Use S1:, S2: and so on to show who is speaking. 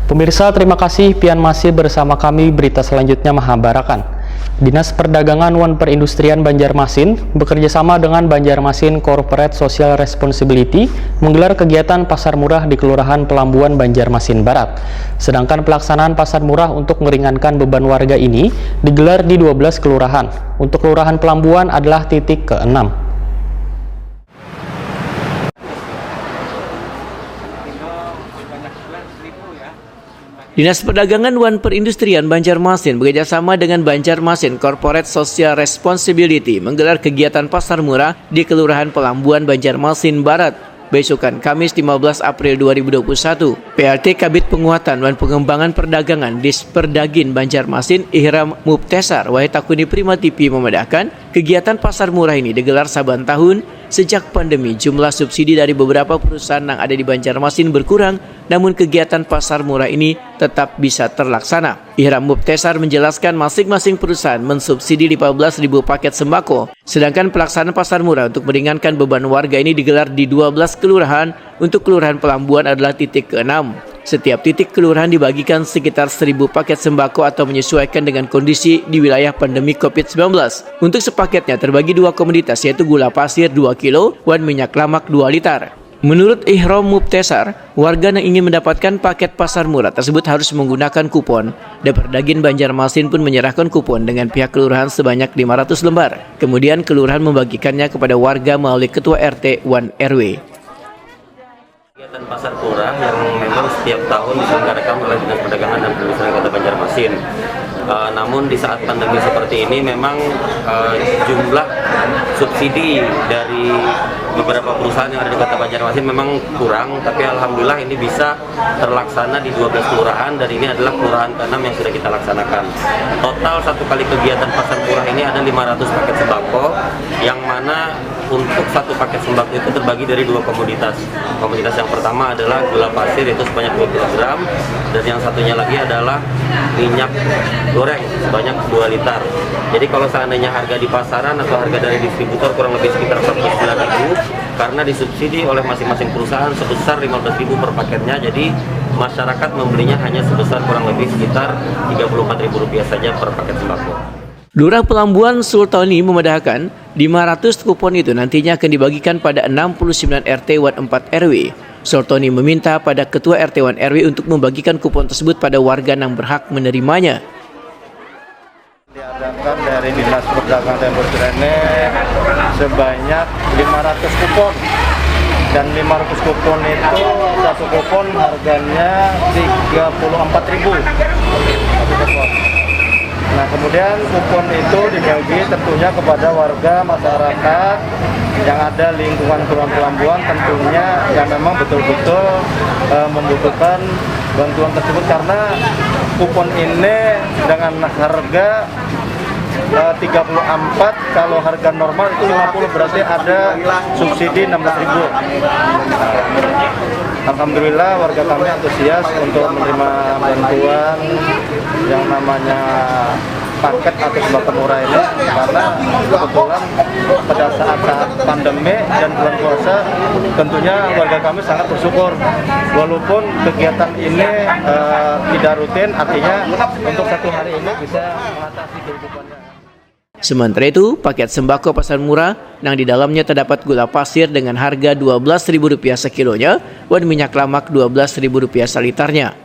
S1: Pemirsa, terima kasih pian masih bersama kami. Berita selanjutnya Mahabarakan. Dinas Perdagangan Wan Perindustrian Banjarmasin bekerjasama dengan Banjarmasin Corporate Social Responsibility menggelar kegiatan pasar murah di Kelurahan Pelambuan Banjarmasin Barat. Sedangkan pelaksanaan pasar murah untuk meringankan beban warga ini digelar di 12 kelurahan. Untuk Kelurahan Pelambuan adalah titik ke-6.
S2: Dinas Perdagangan Wan Perindustrian Banjarmasin bekerjasama dengan Banjarmasin Corporate Social Responsibility menggelar kegiatan pasar murah di Kelurahan Pelambuan Banjarmasin Barat besokan Kamis 15 April 2021. PLT Kabid Penguatan dan Pengembangan Perdagangan Disperdagin Banjarmasin Ihram Mubtesar Wahitakuni Prima TV memedahkan kegiatan pasar murah ini digelar saban tahun. Sejak pandemi, jumlah subsidi dari beberapa perusahaan yang ada di Banjarmasin berkurang, namun kegiatan pasar murah ini tetap bisa terlaksana. Ihram Mubtesar menjelaskan masing-masing perusahaan mensubsidi 15.000 paket sembako, sedangkan pelaksanaan pasar murah untuk meringankan beban warga ini digelar di 12 kelurahan. Untuk Kelurahan Pelambuan adalah titik ke-6. Setiap titik kelurahan dibagikan sekitar 1.000 paket sembako atau menyesuaikan dengan kondisi di wilayah pandemi COVID-19. Untuk sepaketnya terbagi dua komoditas yaitu gula pasir 2 kilo dan minyak lamak 2 liter. Menurut Ihram Mubtesar, warga yang ingin mendapatkan paket pasar murah tersebut harus menggunakan kupon. Daperdagin Banjarmasin pun menyerahkan kupon dengan pihak kelurahan sebanyak 500 lembar. Kemudian kelurahan membagikannya kepada warga melalui Ketua RT 1 RW.
S3: Kegiatan pasar murah yang memang setiap tahun diselenggarakan oleh Dinas Perdagangan dan Perindustrian Kota Banjarmasin. Namun di saat pandemi seperti ini memang jumlah subsidi dari beberapa perusahaan yang ada di Kota Banjarmasin memang kurang, tapi alhamdulillah ini bisa terlaksana di 12 kelurahan dan ini adalah kelurahan ke-6 yang sudah kita laksanakan. Total satu kali kegiatan pasar murah ini ada 500 paket sembako, yang mana untuk satu paket sembako itu terbagi dari dua komoditas. Komoditas yang pertama adalah gula pasir, itu sebanyak 2 kg, dan yang satunya lagi adalah minyak goreng sebanyak 2 liter. Jadi kalau seandainya harga di pasaran atau harga dari distributor kurang lebih sekitar 49.000, karena disubsidi oleh masing-masing perusahaan sebesar 15.000 per paketnya, jadi masyarakat membelinya hanya sebesar kurang lebih sekitar Rp34.000 saja per paket sembako.
S2: Lurah Pelambuan Sultani memedahkan 500 kupon itu nantinya akan dibagikan pada 69 RT 1 4 RW. Sultani meminta pada Ketua RT 1 RW untuk membagikan kupon tersebut pada warga yang berhak menerimanya.
S4: Diadakan dari Dinas Perdagangan dan Perindustrian sebanyak 500 kupon, dan 500 kupon itu satu kupon harganya 34.000 satu kupon. Nah, kemudian kupon itu dibagi tentunya kepada warga masyarakat yang ada lingkungan Kelurahan Pelambuan, tentunya yang memang betul-betul membutuhkan bantuan tersebut, karena kupon ini dengan harga 34, kalau harga normal itu 50, berarti ada subsidi 16.000. Alhamdulillah warga kami antusias untuk menerima bantuan yang namanya paket atau sembako murah ini, karena kebetulan pada saat pandemi dan bulan puasa tentunya warga kami sangat bersyukur walaupun kegiatan ini tidak rutin, artinya untuk satu hari ini bisa mengatasi kehidupannya.
S2: Sementara itu, paket sembako pasar murah yang di dalamnya terdapat gula pasir dengan harga Rp12.000 sekilonya dan minyak lamak Rp12.000 seliternya.